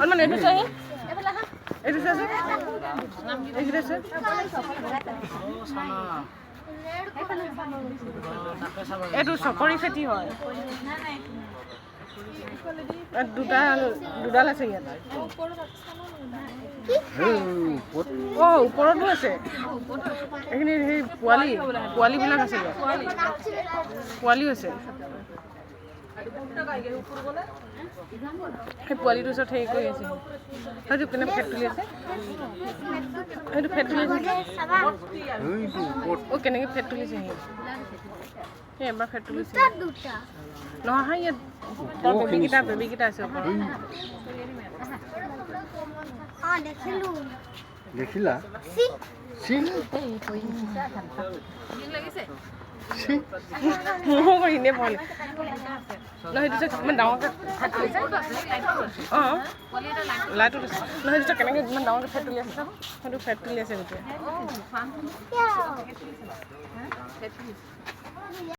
অলপমান এইটো চাই এইটো চাইছে এইকেইটা চাই এইটো চকৰি খেতি হয় দুডাল আছে ইয়াত ওপৰতো আছে এইখিনি সেই পোৱালিবিলাক আছে ইয়াত পোৱালিও আছে সেই পোৱালিটোৰ ওচৰত হেৰি কৰি আছে সেইটো কেনে ফেট তুলি আছে সেইটো ফেট তুলি আছে কেনেকৈ ফেট তুলিছে সেই এবাৰ ফেট তুলিছে নহয় ইয়াত বেবীকেইটা আছে ওপৰত দেখিলা মোৰ এনেই ভয় নহয় সেইটো ইমান ডাঙৰকৈ ফেট তুলিছে অঁ লাইটত আছে নহয় সেইটো কেনেকৈ ইমান ডাঙৰকৈ ফেট তুলি আছে সেইটো ফেট তুলি আছে গোটেই